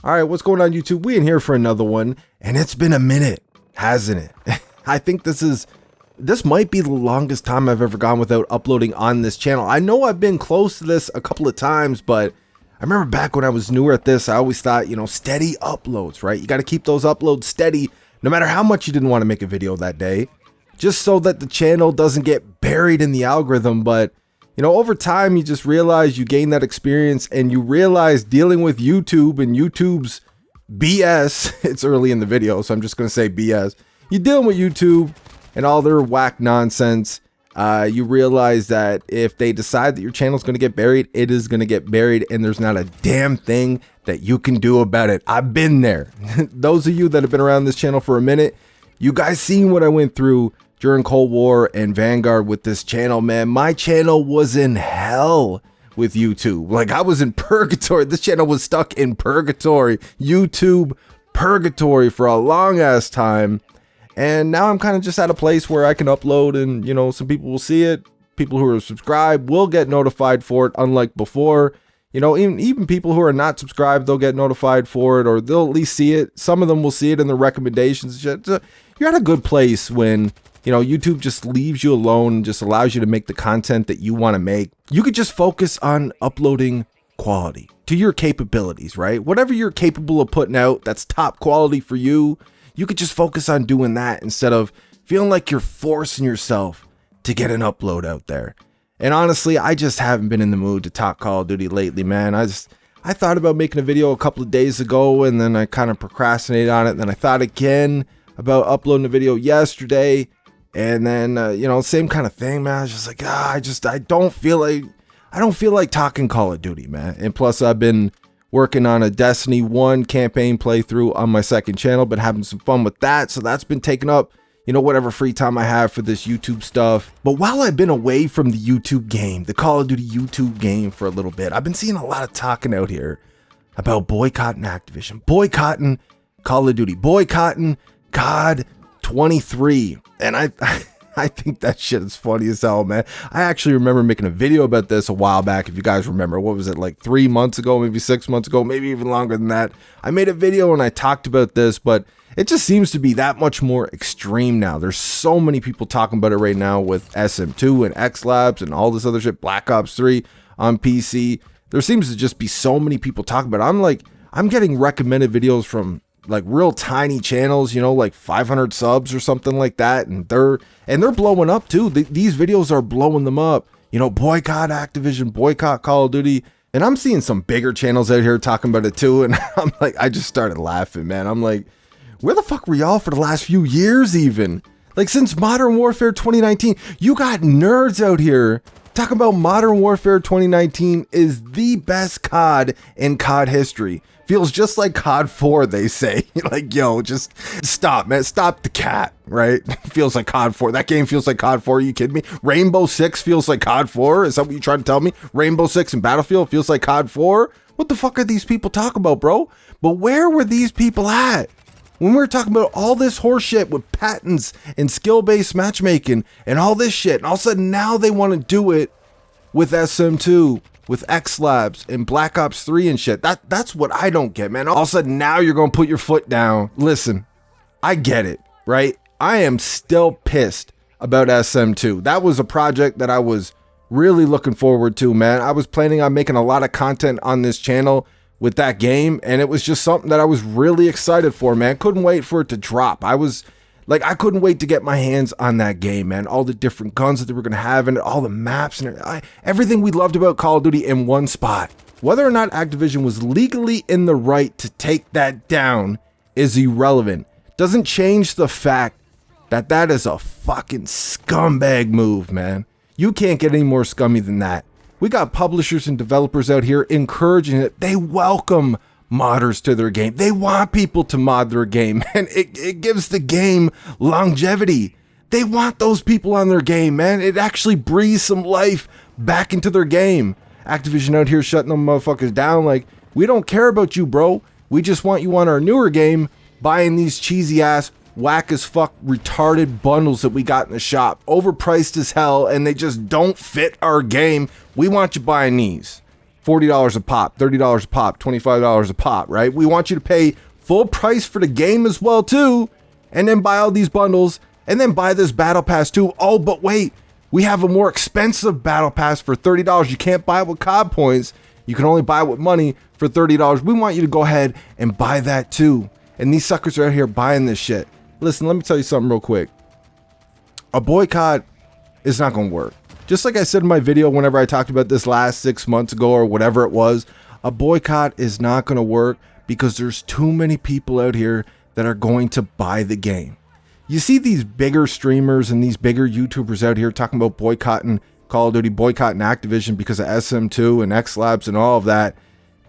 All right, what's going on, YouTube? We in here for another one, and it's been a minute, hasn't it? I think this might be the longest time I've ever gone without uploading on this channel. I know I've been close to this a couple of times, but I remember back when I was newer at this, I always thought, you know, steady uploads, right? You got to keep those uploads steady, no matter how much you didn't want to make a video that day, just so that the channel doesn't get buried in the algorithm. But you know, over time, you just realize you gain that experience, and you realize dealing with YouTube and YouTube's BS. It's early in the video, so I'm just going to say BS. You're dealing with YouTube and all their whack nonsense. You realize that if they decide that your channel is going to get buried, it is going to get buried, and there's not a damn thing that you can do about it. I've been there. Those of you that have been around this channel for a minute, you guys seen what I went through during Cold War and Vanguard with this channel, man. My channel was in hell with YouTube. Like, I was in purgatory. This channel was stuck in purgatory, YouTube purgatory, for a long ass time. And now I'm kind of just at a place where I can upload and, you know, some people will see it. People who are subscribed will get notified for it, unlike before. You know, even people who are not subscribed, they'll get notified for it, or they'll at least see it. Some of them will see it in the recommendations. You're at a good place when, you know, YouTube just leaves you alone and just allows you to make the content that you want to make. You could just focus on uploading quality to your capabilities, right? Whatever you're capable of putting out, that's top quality for you. You could just focus on doing that instead of feeling like you're forcing yourself to get an upload out there. And honestly, I just haven't been in the mood to talk Call of Duty lately, man. I thought about making a video a couple of days ago, and then I kind of procrastinated on it. And then I thought again about uploading a video yesterday. And then, you know, same kind of thing, man. I was just like, I don't feel like talking Call of Duty, man. And plus, I've been working on a Destiny 1 campaign playthrough on my second channel, been having some fun with that. So that's been taking up, you know, whatever free time I have for this YouTube stuff. But while I've been away from the YouTube game, the Call of Duty YouTube game, for a little bit, I've been seeing a lot of talking out here about boycotting Activision, boycotting Call of Duty, boycotting COD 23. And I think that shit is funny as hell, man. I actually remember making a video about this a while back. If you guys remember, what was it, like 3 months ago, maybe 6 months ago, maybe even longer than that. I made a video and I talked about this, but it just seems to be that much more extreme now. There's so many people talking about it right now with SM2 and X Labs and all this other shit, Black Ops 3 on PC. There seems to just be so many people talking about it. I'm getting recommended videos from like real tiny channels, you know, like 500 subs or something like that, and they're blowing up too. These videos are blowing them up, you know, boycott Activision, boycott Call of Duty. And I'm seeing some bigger channels out here talking about it too, and I'm like, I just started laughing, man. I'm like, where the fuck were y'all for the last few years? Even like since Modern Warfare 2019, you got nerds out here talking about Modern Warfare 2019 is the best COD in COD history. Feels just like COD 4, they say. Like, yo, just stop, man. Stop the cat, right? Feels like COD 4. That game feels like COD 4. Are you kidding me? Rainbow Six feels like COD 4? Is that what you trying to tell me? Rainbow Six and Battlefield feels like COD 4? What the fuck are these people talking about, bro? But where were these people at when we were talking about all this horse shit with patents and skill-based matchmaking and all this shit? And all of a sudden now they want to do it with SM2, with X Labs and Black Ops 3 and shit. That's what I don't get, man. All of a sudden now you're going to put your foot down. Listen, I get it, right? I am still pissed about SM2. That was a project that I was really looking forward to, man. I was planning on making a lot of content on this channel with that game, and it was just something that I was really excited for, man. Couldn't wait for it to drop. I couldn't wait to get my hands on that game, man. All the different guns that they were going to have and all the maps and everything we loved about Call of Duty in one spot. Whether or not Activision was legally in the right to take that down is irrelevant. Doesn't change the fact that that is a fucking scumbag move, man. You can't get any more scummy than that. We got publishers and developers out here encouraging it. They welcome modders to their game. They want people to mod their game, and it gives the game longevity. They want those people on their game, man. It actually breathes some life back into their game. Activision out here shutting them motherfuckers down like, we don't care about you, bro. We just want you on our newer game buying these cheesy ass, whack as fuck, retarded bundles that we got in the shop. Overpriced as hell, and they just don't fit our game. We want you buying these. $40 a pop, $30 a pop, $25 a pop, right? We want you to pay full price for the game as well too, and then buy all these bundles, and then buy this battle pass too. Oh, but wait, we have a more expensive battle pass for $30. You can't buy it with COD points. You can only buy it with money for $30. We want you to go ahead and buy that too. And these suckers are out here buying this shit. Listen, let me tell you something real quick. A boycott is not going to work. Just like I said in my video whenever I talked about this last 6 months ago or whatever it was, a boycott is not going to work because there's too many people out here that are going to buy the game. You see these bigger streamers and these bigger YouTubers out here talking about boycotting Call of Duty, boycotting Activision because of SM2 and X Labs and all of that.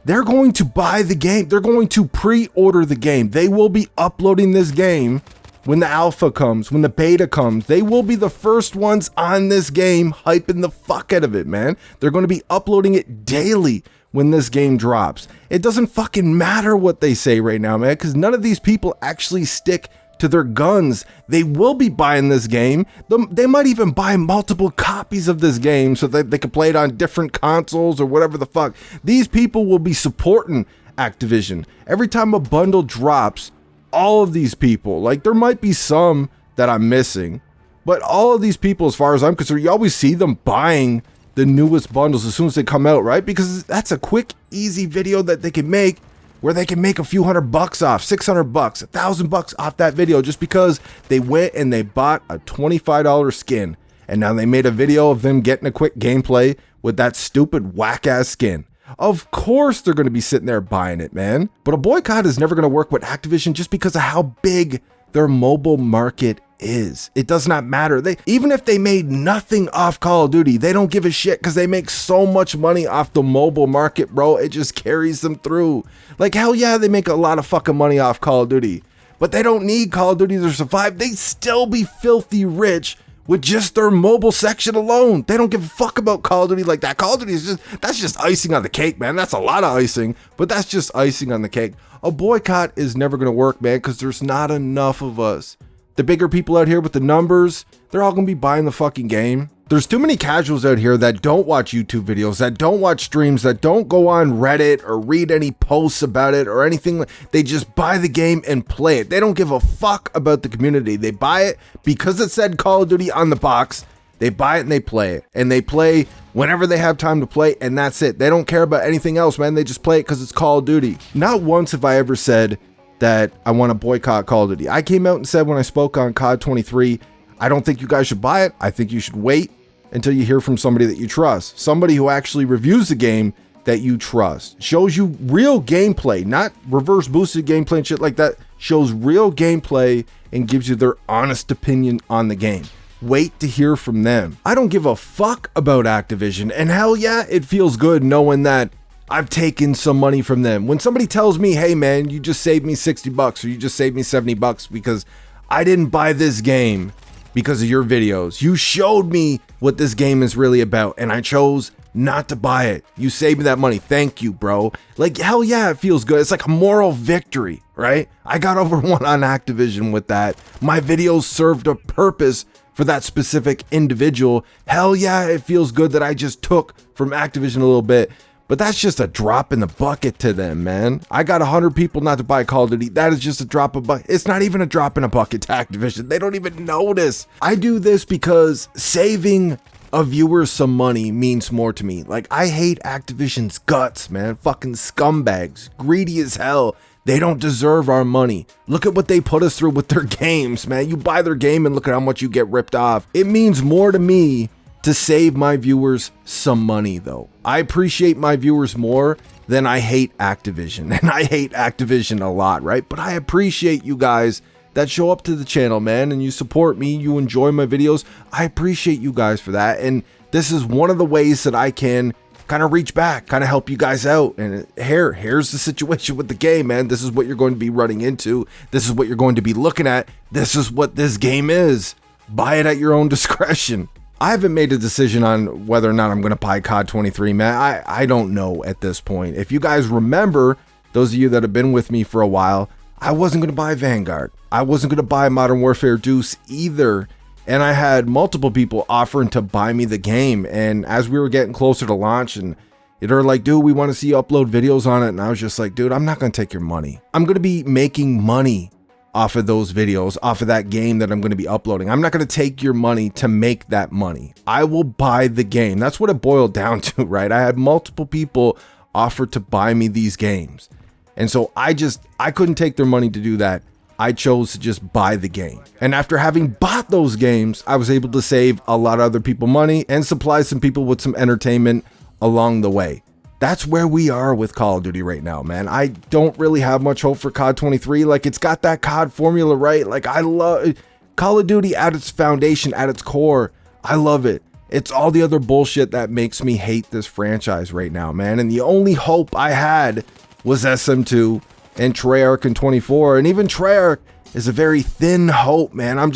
They're going to buy the game. They're going to pre-order the game. They will be uploading this game when the alpha comes, when the beta comes. They will be the first ones on this game, hyping the fuck out of it, man. They're going to be uploading it daily when this game drops. It doesn't fucking matter what they say right now, man, because none of these people actually stick to their guns. They will be buying this game. They might even buy multiple copies of this game so that they can play it on different consoles or whatever the fuck. These people will be supporting Activision. Every time a bundle drops, all of these people, like there might be some that I'm missing, but all of these people, as far as I'm concerned, you always see them buying the newest bundles as soon as they come out, right? Because that's a quick, easy video that they can make where they can make a few $100 off, $600, $1,000 off that video just because they went and they bought a $25 skin. And now they made a video of them getting a quick gameplay with that stupid whack ass skin. Of course they're going to be sitting there buying it, man. But a boycott is never going to work with Activision just because of how big their mobile market is. It does not matter. Even if they made nothing off Call of Duty, they don't give a shit because they make so much money off the mobile market, bro. It just carries them through. Like, hell yeah, they make a lot of fucking money off Call of Duty, but they don't need Call of Duty to survive. They'd still be filthy rich with just their mobile section alone. They don't give a fuck about Call of Duty like that. Call of Duty is that's just icing on the cake, man. That's a lot of icing, but that's just icing on the cake. A boycott is never going to work, man, because there's not enough of us. The bigger people out here with the numbers, they're all going to be buying the fucking game. There's too many casuals out here that don't watch YouTube videos, that don't watch streams, that don't go on Reddit or read any posts about it or anything. They just buy the game and play it. They don't give a fuck about the community. They buy it because it said Call of Duty on the box. They buy it and they play it. And they play whenever they have time to play, and that's it. They don't care about anything else, man. They just play it because it's Call of Duty. Not once have I ever said that I want to boycott Call of Duty. I came out and said when I spoke on COD 23, I don't think you guys should buy it. I think you should wait until you hear from somebody that you trust. Somebody who actually reviews the game that you trust. Shows you real gameplay, not reverse boosted gameplay and shit like that. Shows real gameplay and gives you their honest opinion on the game. Wait to hear from them. I don't give a fuck about Activision, and hell yeah, it feels good knowing that I've taken some money from them. When somebody tells me, hey man, you just saved me $60 or you just saved me $70 because I didn't buy this game because of your videos. You showed me what this game is really about and I chose not to buy it. You saved me that money. Thank you, bro. Like, hell yeah, it feels good. It's like a moral victory, right? I got over one on Activision with that. My videos served a purpose for that specific individual. Hell yeah, it feels good that I just took from Activision a little bit. But that's just a drop in the bucket to them, man. I got 100 people not to buy Call of Duty. That is just a drop of bucket. It's not even a drop in a bucket to Activision. They don't even notice. I do this because saving a viewer some money means more to me. Like, I hate Activision's guts, man. Fucking scumbags. Greedy as hell. They don't deserve our money. Look at what they put us through with their games, man. You buy their game and look at how much you get ripped off. It means more to me to save my viewers some money, though. I appreciate my viewers more than I hate Activision. And I hate Activision a lot, right? But I appreciate you guys that show up to the channel, man, and you support me, you enjoy my videos. I appreciate you guys for that. And this is one of the ways that I can kind of reach back, kind of help you guys out. And here's the situation with the game, man. This is what you're going to be running into. This is what you're going to be looking at. This is what this game is. Buy it at your own discretion. I haven't made a decision on whether or not I'm going to buy COD 23, man. I don't know at this point. If you guys remember, those of you that have been with me for a while, I wasn't going to buy Vanguard. I wasn't going to buy Modern Warfare Deuce either. And I had multiple people offering to buy me the game. And as we were getting closer to launch and They're like, dude, we want to see you upload videos on it. And I was just like, dude, I'm not going to take your money. I'm going to be making money off of those videos, off of that game that I'm going to be uploading. I'm not going to take your money to make that money. I will buy the game. That's what it boiled down to, right? I had multiple people offer to buy me these games. And so I couldn't take their money to do that. I chose to just buy the game. And after having bought those games, I was able to save a lot of other people money and supply some people with some entertainment along the way. That's where we are with Call of Duty right now, man. I don't really have much hope for COD 23. Like, it's got that COD formula, right? Like, I love Call of Duty at its foundation, at its core. I love it. It's all the other bullshit that makes me hate this franchise right now, man. And the only hope I had was SM2 and Treyarch in 24. And even Treyarch is a very thin hope, man. I'm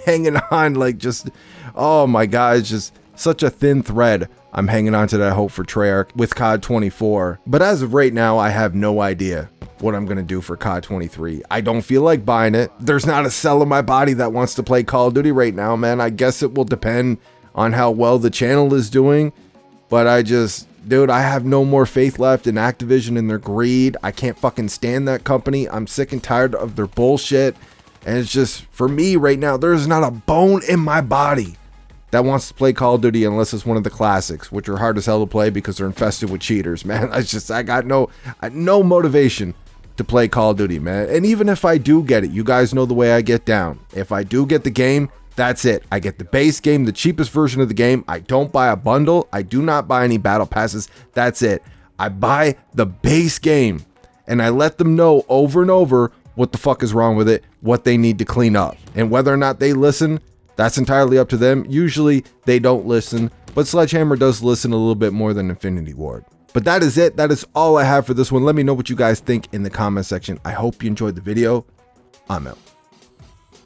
hanging on like just, oh my God, it's just such a thin thread. I'm hanging on to that hope for Treyarch with COD 24. But as of right now, I have no idea what I'm going to do for COD 23. I don't feel like buying it. There's not a cell in my body that wants to play Call of Duty right now, man. I guess it will depend on how well the channel is doing. But dude, I have no more faith left in Activision and their greed. I can't fucking stand that company. I'm sick and tired of their bullshit. And it's just, for me right now, there's not a bone in my body that wants to play Call of Duty unless it's one of the classics, which are hard as hell to play because they're infested with cheaters, man. I got no motivation to play Call of Duty, man. And even if I do get it, you guys know the way I get down. If I do get the game, that's it. I get the base game, the cheapest version of the game. I don't buy a bundle. I do not buy any battle passes. That's it. I buy the base game and I let them know over and over what the fuck is wrong with it, what they need to clean up. And whether or not they listen, that's entirely up to them. Usually they don't listen, but Sledgehammer does listen a little bit more than Infinity Ward. But that is it. That is all I have for this one. Let me know what you guys think in the comment section. I hope you enjoyed the video. I'm out.